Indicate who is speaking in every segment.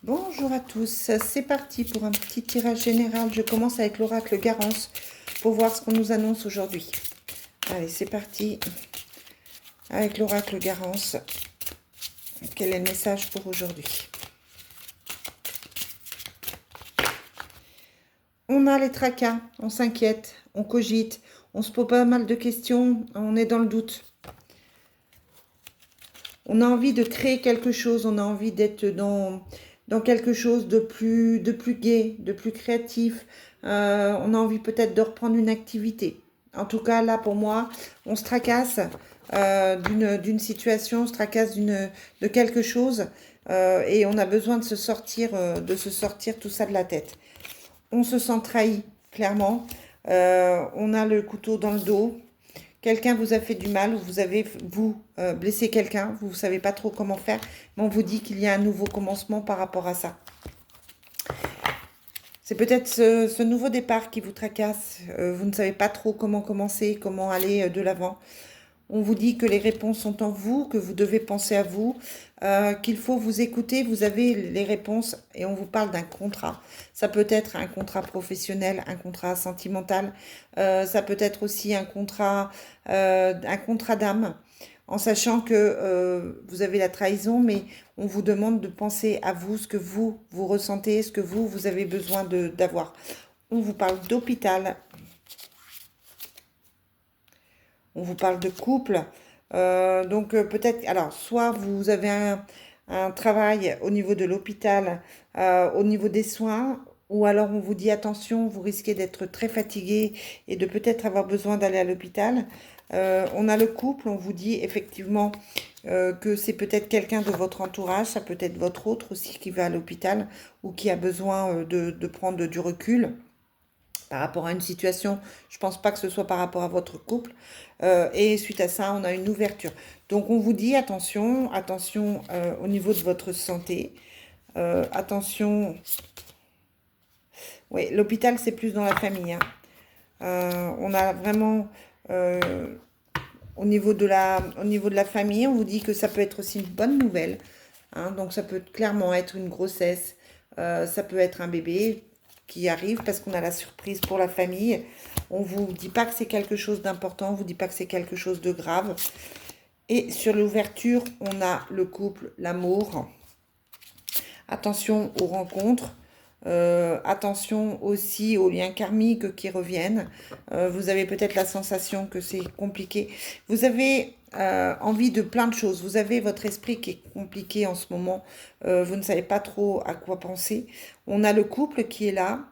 Speaker 1: Bonjour à tous, c'est parti pour un petit tirage général. Je commence avec l'oracle Garance pour voir ce qu'on nous annonce aujourd'hui. Allez, c'est parti avec l'oracle Garance. Quel est le message pour aujourd'hui? On a les tracas, on s'inquiète, on cogite, on se pose pas mal de questions, on est dans le doute. On a envie de créer quelque chose, on a envie d'être dans quelque chose de plus gai, de plus créatif. On a envie peut-être de reprendre une activité. En tout cas, là, pour moi, on se tracasse d'une situation, on se tracasse de quelque chose et on a besoin de se sortir tout ça de la tête. On se sent trahi, clairement. On a le couteau dans le dos. Quelqu'un vous a fait du mal ou vous avez, blessé quelqu'un, vous ne savez pas trop comment faire, mais on vous dit qu'il y a un nouveau commencement par rapport à ça. C'est peut-être ce nouveau départ qui vous tracasse. Vous ne savez pas trop comment commencer, comment aller de l'avant. On vous dit que les réponses sont en vous, que vous devez penser à vous, qu'il faut vous écouter. Vous avez les réponses et on vous parle d'un contrat. Ça peut être un contrat professionnel, un contrat sentimental. Ça peut être aussi un contrat d'âme, en sachant que vous avez la trahison, mais on vous demande de penser à vous, ce que vous ressentez, ce que vous avez besoin d'avoir. On vous parle d'hôpital. On vous parle de couple. Donc peut-être, alors soit vous avez un travail au niveau de l'hôpital, au niveau des soins, ou alors on vous dit attention, vous risquez d'être très fatigué et de peut-être avoir besoin d'aller à l'hôpital. On a le couple, on vous dit effectivement que c'est peut-être quelqu'un de votre entourage, ça peut être votre autre aussi qui va à l'hôpital ou qui a besoin de prendre du recul par rapport à une situation. Je pense pas que ce soit par rapport à votre couple. Et suite à ça, on a une ouverture. Donc on vous dit attention, attention au niveau de votre santé. Attention. Oui, l'hôpital, c'est plus dans la famille, hein. On a vraiment au niveau de la famille, on vous dit que ça peut être aussi une bonne nouvelle, hein. Donc ça peut clairement être une grossesse, ça peut être un bébé qui arrive parce qu'on a la surprise pour la famille. On vous dit pas que c'est quelque chose d'important, on vous dit pas que c'est quelque chose de grave. Et sur l'ouverture, on a le couple, l'amour. Attention aux rencontres. Attention aussi aux liens karmiques qui reviennent. Vous avez peut-être la sensation que c'est compliqué. Vous avez envie de plein de choses. Vous avez votre esprit qui est compliqué en ce moment. Vous ne savez pas trop à quoi penser. On a le couple qui est là,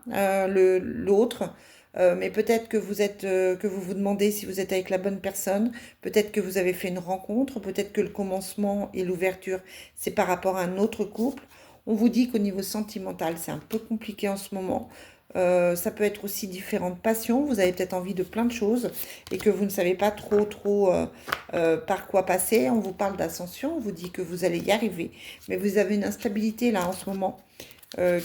Speaker 1: l'autre. Mais peut-être que vous vous demandez si vous êtes avec la bonne personne. Peut-être que vous avez fait une rencontre. Peut-être que le commencement et l'ouverture, c'est par rapport à un autre couple. On vous dit qu'au niveau sentimental, c'est un peu compliqué en ce moment. Ça peut être aussi différentes passions. Vous avez peut-être envie de plein de choses et que vous ne savez pas trop par quoi passer. On vous parle d'ascension, on vous dit que vous allez y arriver. Mais vous avez une instabilité là en ce moment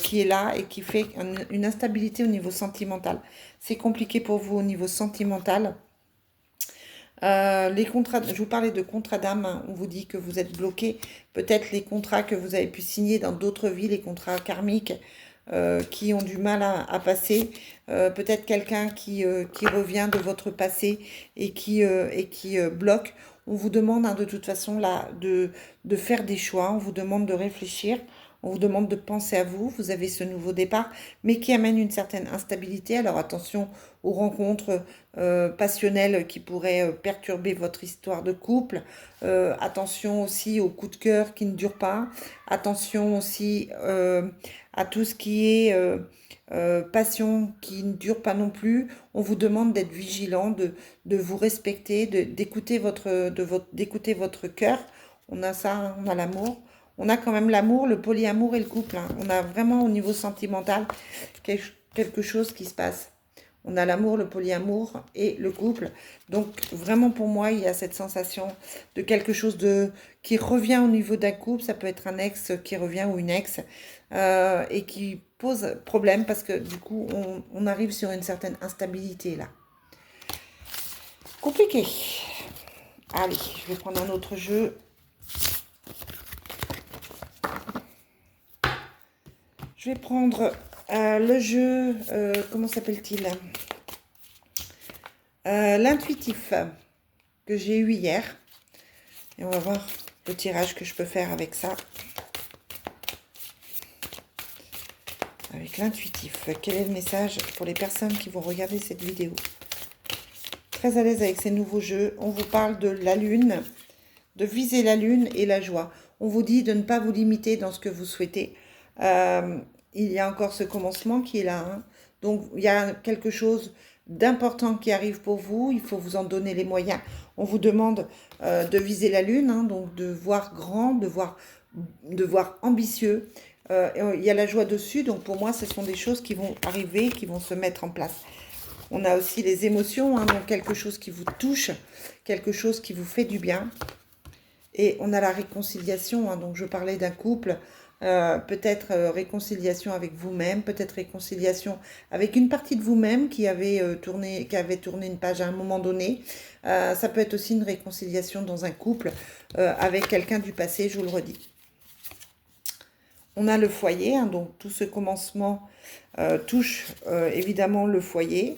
Speaker 1: qui est là et qui fait une instabilité au niveau sentimental. C'est compliqué pour vous au niveau sentimental. Les contrats, je vous parlais de contrats d'âme, hein. On vous dit que vous êtes bloqué. Peut-être les contrats que vous avez pu signer dans d'autres vies, les contrats karmiques qui ont du mal à passer. Peut-être quelqu'un qui revient de votre passé et qui bloque. On vous demande, hein, de toute façon là de faire des choix. On vous demande de réfléchir. On vous demande de penser à vous. Vous avez ce nouveau départ, mais qui amène une certaine instabilité. Alors attention aux rencontres passionnelles qui pourraient perturber votre histoire de couple. Attention aussi aux coups de cœur qui ne durent pas. Attention aussi à tout ce qui est passion qui ne dure pas non plus. On vous demande d'être vigilant, de vous respecter, d'écouter votre cœur. On a ça, hein, on a l'amour. On a quand même l'amour, le polyamour et le couple, hein. On a vraiment au niveau sentimental quelque chose qui se passe. On a l'amour, le polyamour et le couple. Donc vraiment pour moi, il y a cette sensation de quelque chose qui revient au niveau d'un couple. Ça peut être un ex qui revient ou une ex et qui pose problème parce que du coup, on arrive sur une certaine instabilité là. Compliqué. Allez, je vais prendre un autre jeu. Je vais prendre le jeu, comment s'appelle-t-il? L'intuitif que j'ai eu hier. Et on va voir le tirage que je peux faire avec ça. Avec l'intuitif. Quel est le message pour les personnes qui vont regarder cette vidéo? Très à l'aise avec ces nouveaux jeux. On vous parle de la lune, de viser la lune et la joie. On vous dit de ne pas vous limiter dans ce que vous souhaitez. Il y a encore ce commencement qui est là. Hein. Donc, il y a quelque chose d'important qui arrive pour vous. Il faut vous en donner les moyens. On vous demande de viser la lune, hein, donc de voir grand, de voir ambitieux. Il y a la joie dessus. Donc, pour moi, ce sont des choses qui vont arriver, qui vont se mettre en place. On a aussi les émotions, hein, donc quelque chose qui vous touche, quelque chose qui vous fait du bien. Et on a la réconciliation, hein, donc je parlais d'un couple, peut-être réconciliation avec vous-même, peut-être réconciliation avec une partie de vous-même qui avait tourné une page à un moment donné. Ça peut être aussi une réconciliation dans un couple avec quelqu'un du passé, je vous le redis. On a le foyer, hein, donc tout ce commencement touche évidemment le foyer.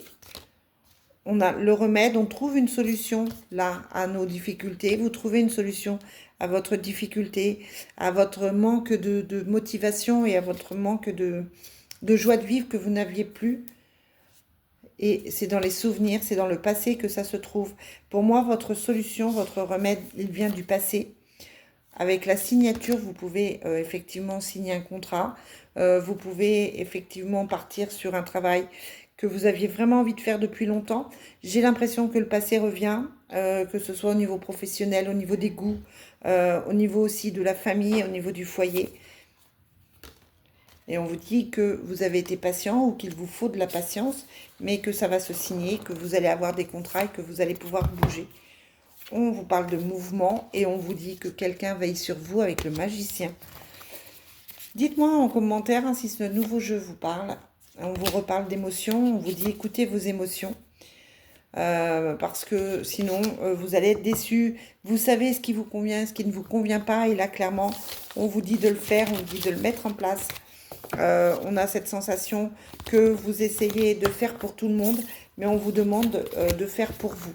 Speaker 1: On a le remède, on trouve une solution là à nos difficultés. Vous trouvez une solution à votre difficulté, à votre manque de motivation et à votre manque de joie de vivre que vous n'aviez plus. Et c'est dans les souvenirs, c'est dans le passé que ça se trouve. Pour moi, votre solution, votre remède, il vient du passé. Avec la signature, vous pouvez effectivement signer un contrat. Vous pouvez effectivement partir sur un travail que vous aviez vraiment envie de faire depuis longtemps. J'ai l'impression que le passé revient, que ce soit au niveau professionnel, au niveau des goûts, au niveau aussi de la famille, au niveau du foyer. Et on vous dit que vous avez été patient ou qu'il vous faut de la patience, mais que ça va se signer, que vous allez avoir des contrats et que vous allez pouvoir bouger. On vous parle de mouvement et on vous dit que quelqu'un veille sur vous avec le magicien. Dites-moi en commentaire hein, si ce nouveau jeu vous parle. On vous reparle d'émotions, on vous dit écoutez vos émotions. Parce que sinon, vous allez être déçus. Vous savez ce qui vous convient, ce qui ne vous convient pas. Et là, clairement, on vous dit de le faire, on vous dit de le mettre en place. On a cette sensation que vous essayez de faire pour tout le monde, mais on vous demande de faire pour vous.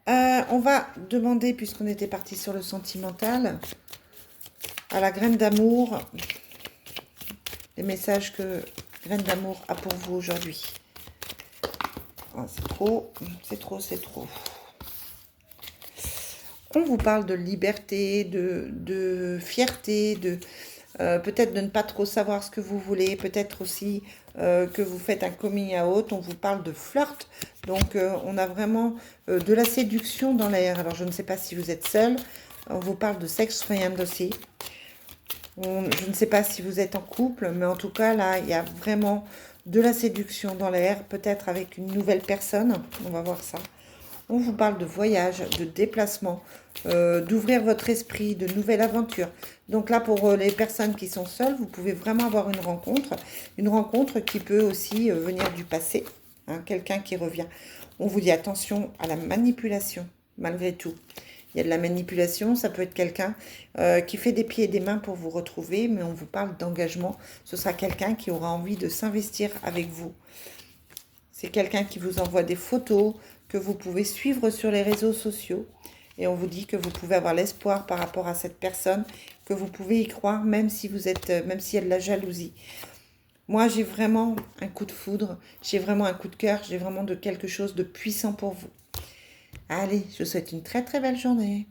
Speaker 1: On va demander, puisqu'on était parti sur le sentimental, à la graine d'amour, les messages que Graine d'amour a pour vous aujourd'hui. Oh, c'est trop, c'est trop, c'est trop. On vous parle de liberté, de fierté, peut-être de ne pas trop savoir ce que vous voulez, peut-être aussi que vous faites un coming out. On vous parle de flirt, donc on a vraiment de la séduction dans l'air. Alors je ne sais pas si vous êtes seul, on vous parle de sex friend aussi. Je ne sais pas si vous êtes en couple, mais en tout cas, là, il y a vraiment de la séduction dans l'air, peut-être avec une nouvelle personne. On va voir ça. On vous parle de voyage, de déplacement, d'ouvrir votre esprit, de nouvelles aventures. Donc là, pour les personnes qui sont seules, vous pouvez vraiment avoir une rencontre qui peut aussi venir du passé, hein, quelqu'un qui revient. On vous dit attention à la manipulation, malgré tout. Il y a de la manipulation, ça peut être quelqu'un qui fait des pieds et des mains pour vous retrouver, mais on vous parle d'engagement. Ce sera quelqu'un qui aura envie de s'investir avec vous. C'est quelqu'un qui vous envoie des photos que vous pouvez suivre sur les réseaux sociaux. Et on vous dit que vous pouvez avoir l'espoir par rapport à cette personne, que vous pouvez y croire, même si même s'il y a de la jalousie. Moi, j'ai vraiment un coup de foudre, j'ai vraiment un coup de cœur, j'ai vraiment quelque chose de puissant pour vous. Allez, je vous souhaite une très très belle journée.